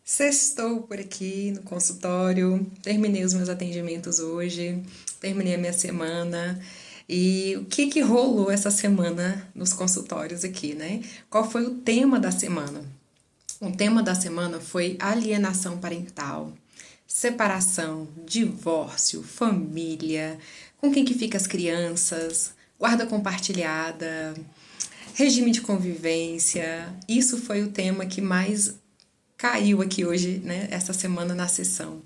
Sextou por aqui no consultório, terminei os meus atendimentos hoje, terminei a minha semana. E o que rolou essa semana nos consultórios aqui, né? Qual foi o tema da semana? O tema da semana foi alienação parental, separação, divórcio, família, com quem que fica as crianças, guarda compartilhada, regime de convivência. Isso foi o tema que mais caiu aqui hoje, né, essa semana na sessão.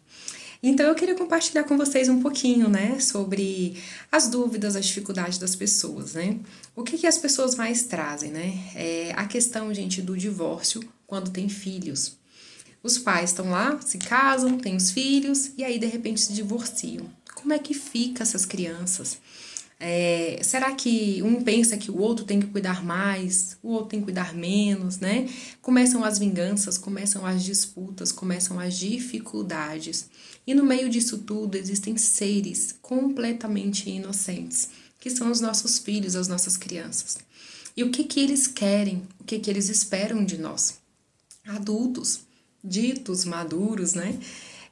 Então eu queria compartilhar com vocês um pouquinho, né, sobre as dúvidas, as dificuldades das pessoas, né? O que as pessoas mais trazem, né? É a questão, gente, do divórcio quando tem filhos. Os pais estão lá, se casam, têm os filhos e aí de repente se divorciam. Como é que fica essas crianças? Será que um pensa que o outro tem que cuidar mais, o outro tem que cuidar menos, né? Começam as vinganças, começam as disputas, começam as dificuldades. E no meio disso tudo existem seres completamente inocentes, que são os nossos filhos, as nossas crianças. E o que eles querem, o que eles esperam de nós? Adultos, ditos maduros, né?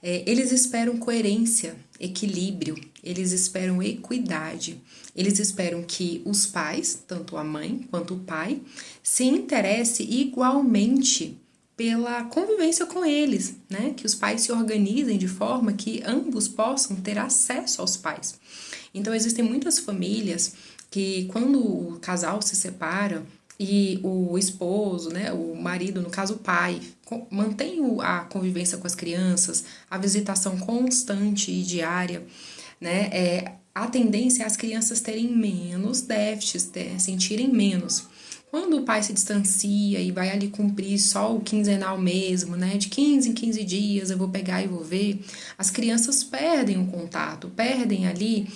Eles esperam coerência, equilíbrio, eles esperam equidade, eles esperam que os pais, tanto a mãe quanto o pai, se interesse igualmente pela convivência com eles, né? Que os pais se organizem de forma que ambos possam ter acesso aos pais. Então existem muitas famílias que quando o casal se separa, e o esposo, né, o marido, no caso o pai, mantém a convivência com as crianças, a visitação constante e diária, né, a tendência é as crianças terem menos déficits, sentirem menos. Quando o pai se distancia e vai ali cumprir só o quinzenal mesmo, né? De 15 em 15 dias eu vou pegar e vou ver, as crianças perdem o contato, perdem ali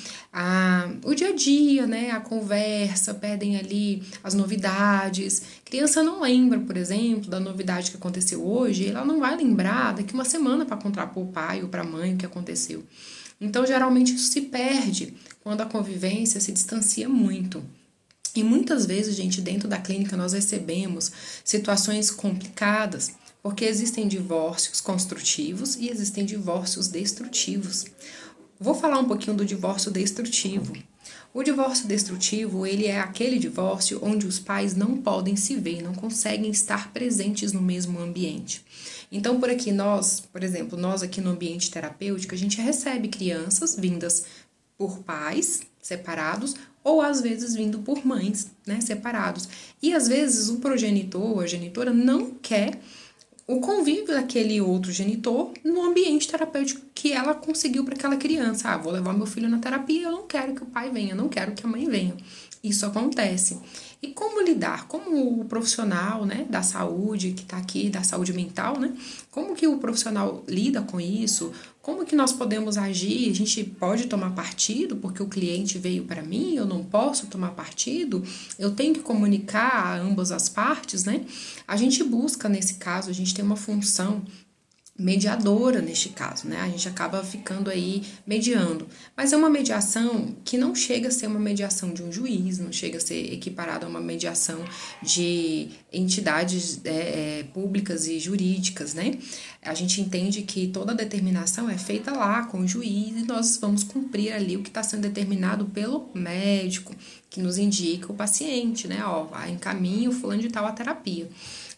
o dia a dia, né? A conversa, perdem ali as novidades. Criança não lembra, por exemplo, da novidade que aconteceu hoje, ela não vai lembrar daqui uma semana para contar para o pai ou para a mãe o que aconteceu. Então, geralmente, isso se perde quando a convivência se distancia muito. E muitas vezes, gente, dentro da clínica nós recebemos situações complicadas, porque existem divórcios construtivos e existem divórcios destrutivos. Vou falar um pouquinho do divórcio destrutivo. O divórcio destrutivo, ele é aquele divórcio onde os pais não podem se ver, não conseguem estar presentes no mesmo ambiente. Então, por aqui nós, por exemplo, nós aqui no ambiente terapêutico, a gente recebe crianças vindas por pais separados ou às vezes vindo por mães, né, separados. E às vezes o progenitor ou a genitora não quer o convívio daquele outro genitor no ambiente terapêutico que ela conseguiu para aquela criança. Ah, vou levar meu filho na terapia, eu não quero que o pai venha, eu não quero que a mãe venha. Isso acontece. E como lidar? Como o profissional, né, da saúde que está aqui, da saúde mental, né? Como que o profissional lida com isso? Como que nós podemos agir? A gente pode tomar partido porque o cliente veio para mim, eu não posso tomar partido? Eu tenho que comunicar a ambas as partes, né? A gente busca, nesse caso, a gente tem uma função mediadora neste caso, né? A gente acaba ficando aí mediando. Mas é uma mediação que não chega a ser uma mediação de um juiz, não chega a ser equiparada a uma mediação de entidades públicas e jurídicas, né? A gente entende que toda determinação é feita lá com o juiz e nós vamos cumprir ali o que está sendo determinado pelo médico, que nos indica o paciente, né? Ó, encaminha o fulano de tal à terapia.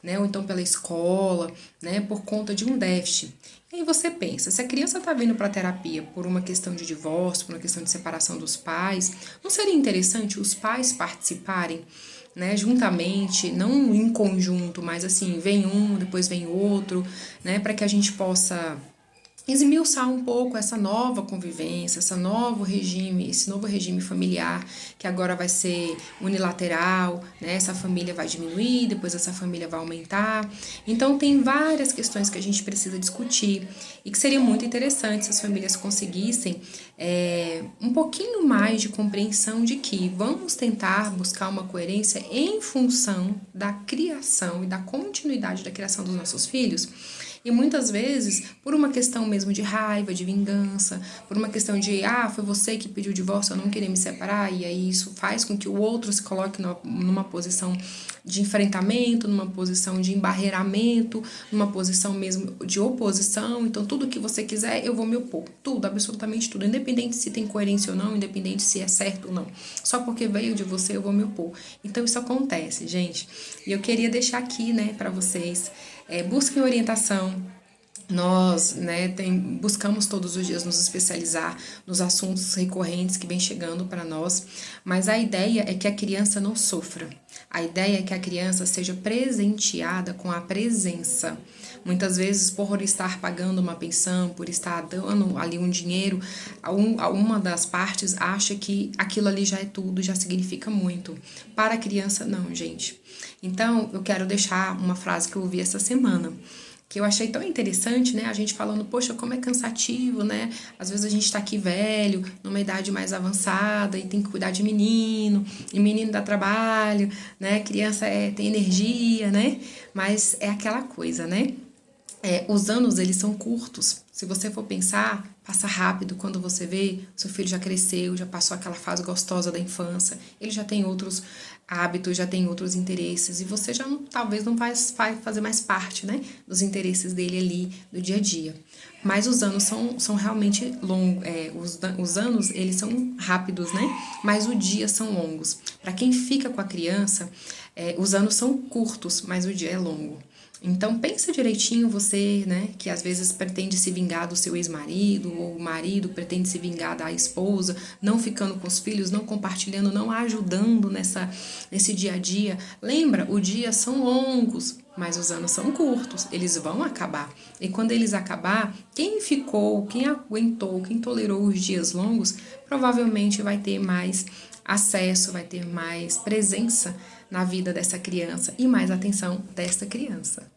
Né, ou então pela escola, né, por conta de um déficit. E aí você pensa, se a criança está vindo para a terapia por uma questão de divórcio, por uma questão de separação dos pais, não seria interessante os pais participarem, né, juntamente, não em conjunto, mas assim, vem um, depois vem outro, né, para que a gente possa esmiuçar um pouco essa nova convivência, esse novo regime familiar, que agora vai ser unilateral, né? Essa família vai diminuir, depois essa família vai aumentar. Então, tem várias questões que a gente precisa discutir e que seria muito interessante se as famílias conseguissem um pouquinho mais de compreensão de que vamos tentar buscar uma coerência em função da criação e da continuidade da criação dos nossos filhos. E muitas vezes, por uma questão mesmo de raiva, de vingança, por uma questão de, foi você que pediu o divórcio, eu não queria me separar, e aí isso faz com que o outro se coloque numa posição de enfrentamento, numa posição de embarreiramento, numa posição mesmo de oposição. Então, tudo que você quiser, eu vou me opor. Tudo, absolutamente tudo. Independente se tem coerência ou não, independente se é certo ou não. Só porque veio de você, eu vou me opor. Então, isso acontece, gente. E eu queria deixar aqui, né, para vocês, busquem orientação. Nós, né, buscamos todos os dias nos especializar nos assuntos recorrentes que vem chegando para nós, mas a ideia é que a criança não sofra. A ideia é que a criança seja presenteada com a presença. Muitas vezes, por estar pagando uma pensão, por estar dando ali um dinheiro, uma das partes acha que aquilo ali já é tudo, já significa muito. Para a criança, não, gente. Então, eu quero deixar uma frase que eu ouvi essa semana, que eu achei tão interessante, né? A gente falando, poxa, como é cansativo, né? Às vezes a gente tá aqui velho, numa idade mais avançada e tem que cuidar de menino, e menino dá trabalho, né? Criança tem energia, né? Mas é aquela coisa, né? Os anos, eles são curtos. Se você for pensar, passa rápido. Quando você vê, seu filho já cresceu, já passou aquela fase gostosa da infância, ele já tem outros hábitos, já tem outros interesses, e você já talvez não vai fazer mais parte, né, dos interesses dele ali do dia a dia. Mas os anos são realmente longos, os anos, eles são rápidos, né, mas os dias são longos. Para quem fica com a criança, os anos são curtos, mas o dia é longo. Então, pensa direitinho você, né, que às vezes pretende se vingar do seu ex-marido, ou o marido pretende se vingar da esposa, não ficando com os filhos, não compartilhando, não ajudando nesse dia a dia. Lembra, os dias são longos, mas os anos são curtos, eles vão acabar. E quando eles acabar, quem ficou, quem aguentou, quem tolerou os dias longos, provavelmente vai ter mais acesso, vai ter mais presença na vida dessa criança e mais atenção dessa criança.